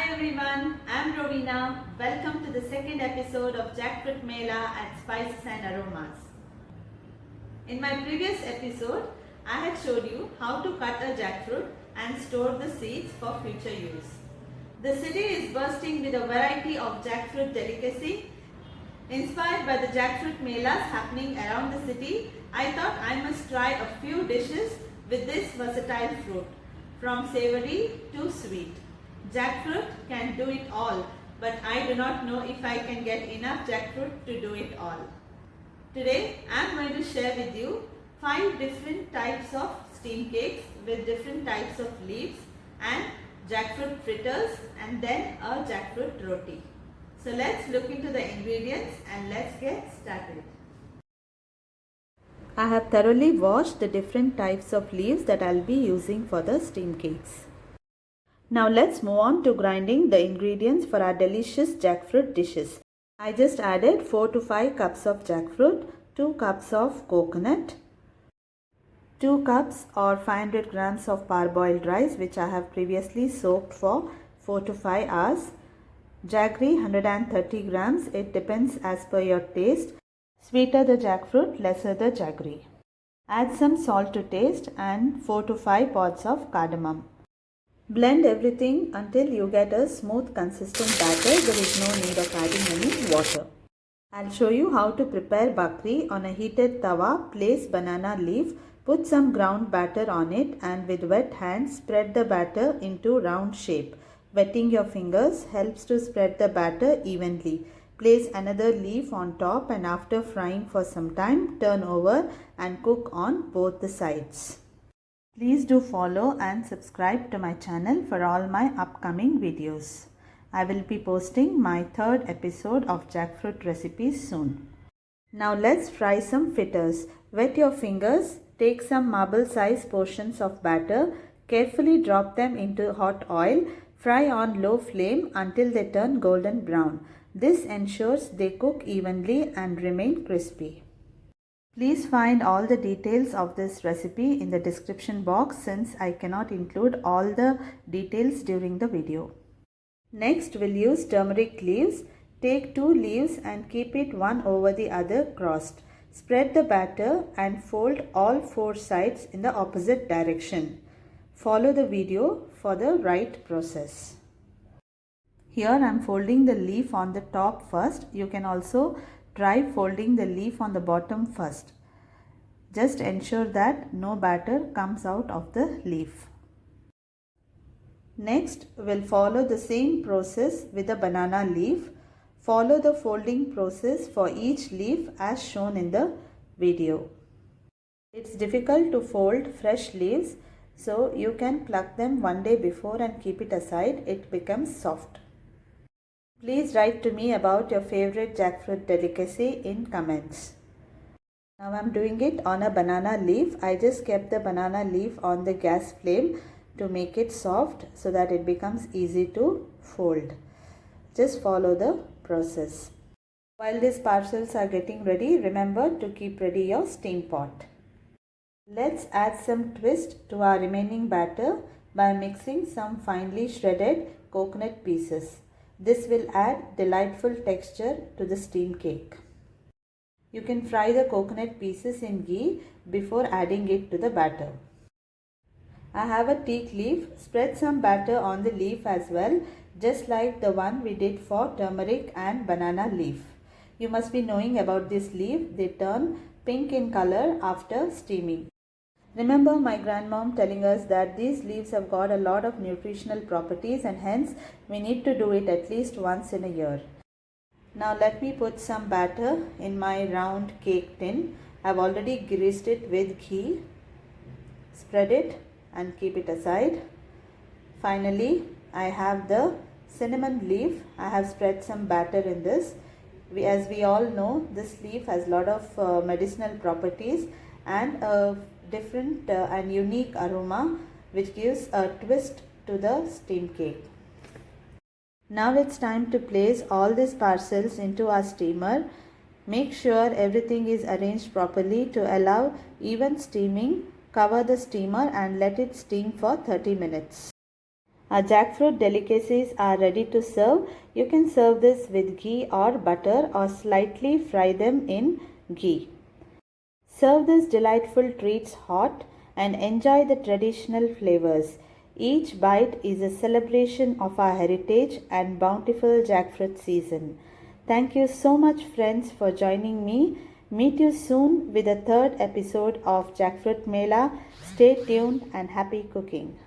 Hi everyone, I'm Rovina. Welcome to the second episode of Jackfruit Mela at Spices and Aromas. In my previous episode, I had showed you how to cut a jackfruit and store the seeds for future use. The city is bursting with a variety of jackfruit delicacy. Inspired by the jackfruit melas happening around the city, I thought I must try a few dishes with this versatile fruit, from savory to sweet. Jackfruit can do it all, but I do not know if I can get enough jackfruit to do it all. Today I am going to share with you 5 different types of steam cakes with different types of leaves and jackfruit fritters and then a jackfruit roti. So let's look into the ingredients and let's get started. I have thoroughly washed the different types of leaves that I'll be using for the steam cakes. Now let's move on to grinding the ingredients for our delicious jackfruit dishes. I just added 4 to 5 cups of jackfruit, 2 cups of coconut, 2 cups or 500 grams of parboiled rice which I have previously soaked for 4 to 5 hours, jaggery 130 grams, it depends as per your taste. Sweeter the jackfruit, lesser the jaggery. Add some salt to taste and 4 to 5 pods of cardamom. Blend everything until you get a smooth consistent batter. There is no need of adding any water. I'll show you how to prepare bhakri. On a heated tawa, place banana leaf, put some ground batter on it and with wet hands spread the batter into round shape. Wetting your fingers helps to spread the batter evenly. Place another leaf on top and after frying for some time, turn over and cook on both the sides. Please do follow and subscribe to my channel for all my upcoming videos. I will be posting my 3rd episode of jackfruit recipes soon. Now let's fry some fritters. Wet your fingers, take some marble size portions of batter, carefully drop them into hot oil, fry on low flame until they turn golden brown. This ensures they cook evenly and remain crispy. Please find all the details of this recipe in the description box since I cannot include all the details during the video. Next we'll use turmeric leaves. Take 2 leaves and keep it one over the other crossed. Spread the batter and fold all 4 sides in the opposite direction. Follow the video for the right process. Here I am folding the leaf on the top first. You can also try folding the leaf on the bottom first. Just ensure that no batter comes out of the leaf. Next, we'll follow the same process with the banana leaf. Follow the folding process for each leaf as shown in the video. It's difficult to fold fresh leaves, so you can pluck them one day before and keep it aside. It becomes soft. Please write to me about your favorite jackfruit delicacy in comments. Now I am doing it on a banana leaf. I just kept the banana leaf on the gas flame to make it soft so that it becomes easy to fold. Just follow the process. While these parcels are getting ready, remember to keep ready your steam pot. Let's add some twist to our remaining batter by mixing some finely shredded coconut pieces. This will add delightful texture to the steam cake. You can fry the coconut pieces in ghee before adding it to the batter. I have a teak leaf. Spread some batter on the leaf as well, just like the one we did for turmeric and banana leaf. You must be knowing about this leaf. They turn pink in color after steaming. Remember my grandmom telling us that these leaves have got a lot of nutritional properties and hence we need to do it at least once in a year. Now let me put some batter in my round cake tin. I've already greased it with ghee. Spread it and keep it aside. Finally, I have the cinnamon leaf. I have spread some batter in this. As we all know, this leaf has a lot of medicinal properties and a different and unique aroma which gives a twist to the steam cake. Now it's time to place all these parcels into our steamer. Make sure everything is arranged properly to allow even steaming. Cover the steamer and let it steam for 30 minutes. Our jackfruit delicacies are ready to serve. You can serve this with ghee or butter or slightly fry them in ghee. Serve these delightful treats hot and enjoy the traditional flavors. Each bite is a celebration of our heritage and bountiful jackfruit season. Thank you so much, friends, for joining me. Meet you soon with the third episode of Jackfruit Mela. Stay tuned and happy cooking.